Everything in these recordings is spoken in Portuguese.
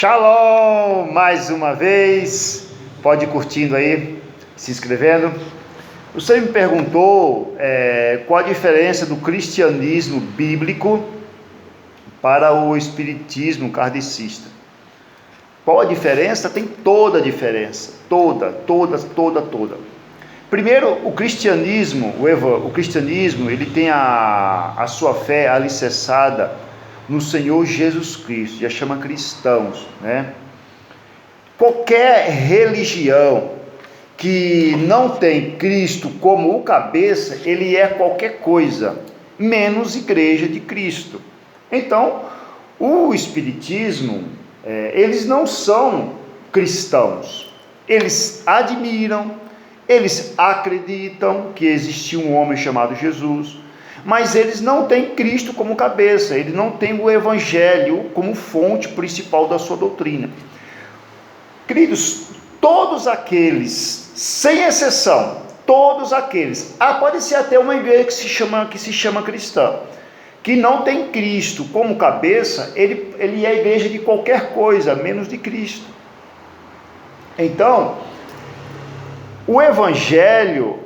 Shalom! Mais uma vez, pode ir curtindo aí, se inscrevendo. Você me perguntou qual a diferença do cristianismo bíblico para o espiritismo kardecista. Qual a diferença? Tem toda a diferença, toda. Primeiro, o cristianismo, ele tem a sua fé alicerçada no Senhor Jesus Cristo, já chama cristãos, né? Qualquer religião que não tem Cristo como o cabeça, ele é qualquer coisa, menos igreja de Cristo. Então, o espiritismo, eles não são cristãos, eles admiram, eles acreditam que existiu um homem chamado Jesus, mas eles não têm Cristo como cabeça, eles não têm o Evangelho como fonte principal da sua doutrina. Queridos, todos aqueles, sem exceção, todos aqueles, pode ser até uma igreja que se chama cristã, que não tem Cristo como cabeça, ele é a igreja de qualquer coisa, menos de Cristo. Então, o Evangelho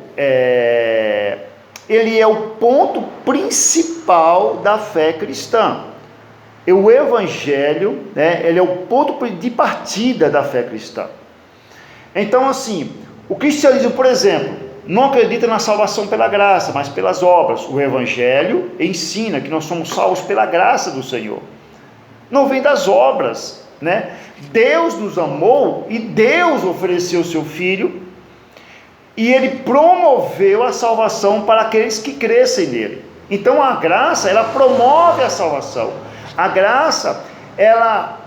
ele é o ponto principal da fé cristã. O Evangelho, ele é o ponto de partida da fé cristã. Então, assim, o cristianismo, por exemplo, não acredita na salvação pela graça, mas pelas obras. O Evangelho ensina que nós somos salvos pela graça do Senhor. Não vem das obras, né? Deus nos amou e Deus ofereceu o seu Filho e Ele promoveu a salvação para aqueles que crescem nele. Então a graça, ela promove a salvação. A graça, ela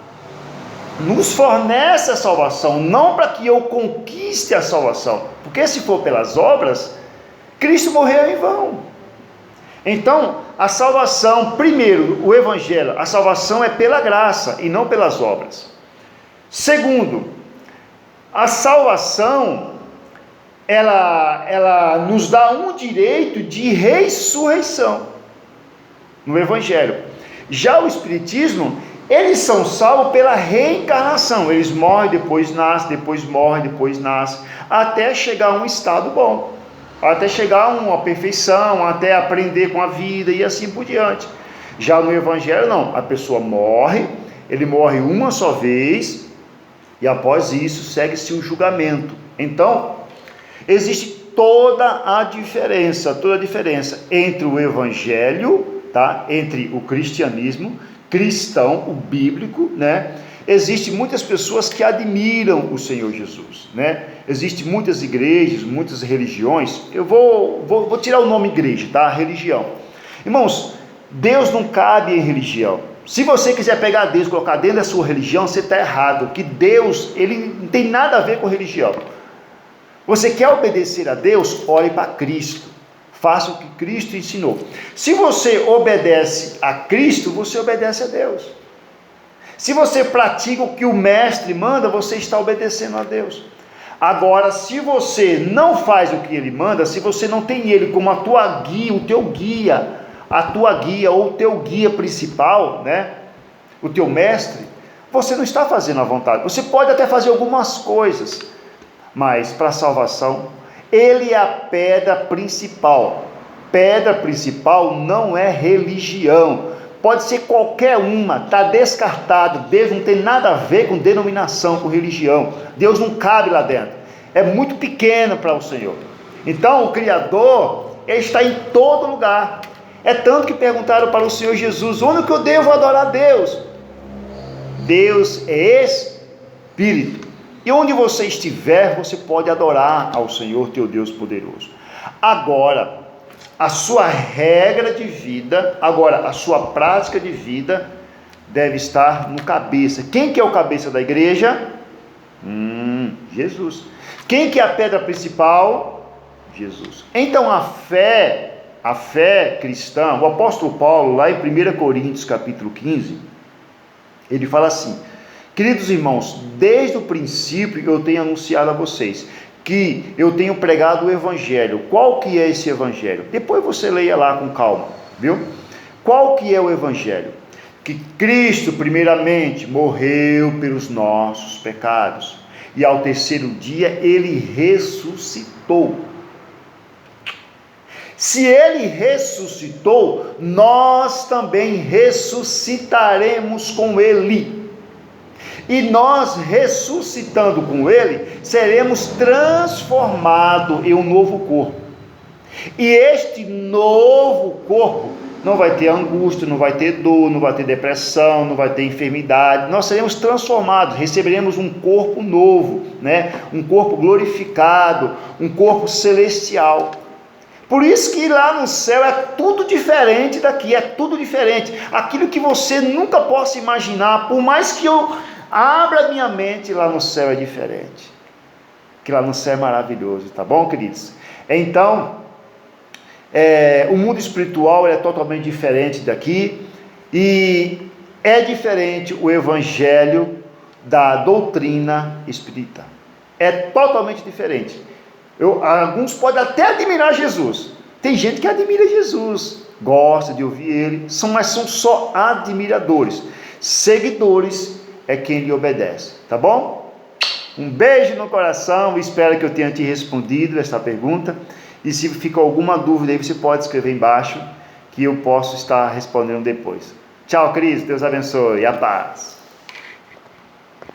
nos fornece a salvação, não para que eu conquiste a salvação, porque se for pelas obras, Cristo morreu em vão. Então, a salvação, primeiro, o Evangelho, a salvação é pela graça e não pelas obras. Segundo, a salvação, ela nos dá um direito de ressurreição no Evangelho. Já o Espiritismo, eles são salvos pela reencarnação. Eles morrem, depois nascem, depois morrem, depois nascem, até chegar a um estado bom, até chegar a uma perfeição, até aprender com a vida e assim por diante. Já no Evangelho não, a pessoa morre, ele morre uma só vez e após isso segue-se o julgamento. Então, existe toda a diferença entre o Evangelho, tá? Entre o cristianismo cristão, o bíblico, né? Existem muitas pessoas que admiram o Senhor Jesus, né? Existem muitas igrejas, muitas religiões. Eu vou tirar o nome igreja, tá? Religião. Irmãos, Deus não cabe em religião. Se você quiser pegar Deus e colocar dentro da sua religião, você está errado, que Deus, ele não tem nada a ver com religião. Você quer obedecer a Deus? Ore para Cristo. Faça o que Cristo ensinou. Se você obedece a Cristo, você obedece a Deus. Se você pratica o que o mestre manda, você está obedecendo a Deus. Agora, se você não faz o que ele manda, se você não tem ele como a tua guia, o teu guia, a tua guia ou o teu guia principal, né? O teu mestre, você não está fazendo a vontade. Você pode até fazer algumas coisas, mas para a salvação, ele é a pedra principal. Pedra principal não é religião. Pode ser qualquer uma, está descartado. Deus não tem nada a ver com denominação, com religião. Deus não cabe lá dentro. É muito pequeno para o Senhor. Então o Criador, ele está em todo lugar. É tanto que perguntaram para o Senhor Jesus: onde que eu devo adorar Deus? Deus é Espírito. E onde você estiver, você pode adorar ao Senhor teu Deus poderoso. Agora, a sua regra de vida, a sua prática de vida deve estar no cabeça. Quem que é o cabeça da igreja? Jesus. Quem que é a pedra principal? Jesus. Então a fé cristã, o apóstolo Paulo, lá em 1 Coríntios capítulo 15, ele fala assim: queridos irmãos, desde o princípio eu tenho anunciado a vocês que eu tenho pregado o Evangelho. Qual que é esse Evangelho? Depois você leia lá com calma, viu? Qual que é o Evangelho? que Cristo, primeiramente, morreu pelos nossos pecados, e ao terceiro dia ele ressuscitou. Se ele ressuscitou, nós também ressuscitaremos com ele. E nós, ressuscitando com ele, seremos transformados em um novo corpo. E este novo corpo não vai ter angústia, não vai ter dor, não vai ter depressão, não vai ter enfermidade. Nós seremos transformados, receberemos um corpo novo, né? Um corpo glorificado, um corpo celestial. Por isso que lá no céu é tudo diferente daqui, é tudo diferente. Aquilo que você nunca possa imaginar, por mais que eu abra minha mente, lá no céu é diferente. Que lá no céu é maravilhoso, tá bom, queridos? Então, o mundo espiritual é totalmente diferente daqui, e é diferente o evangelho da doutrina espírita. É totalmente diferente. Alguns podem até admirar Jesus. Tem gente que admira Jesus, gosta de ouvir ele, mas são só admiradores. Seguidores é quem lhe obedece, tá bom? Um beijo no coração, espero que eu tenha te respondido essa pergunta. E se ficou alguma dúvida aí, você pode escrever embaixo, que eu posso estar respondendo depois. Tchau, Cris, Deus abençoe, a paz.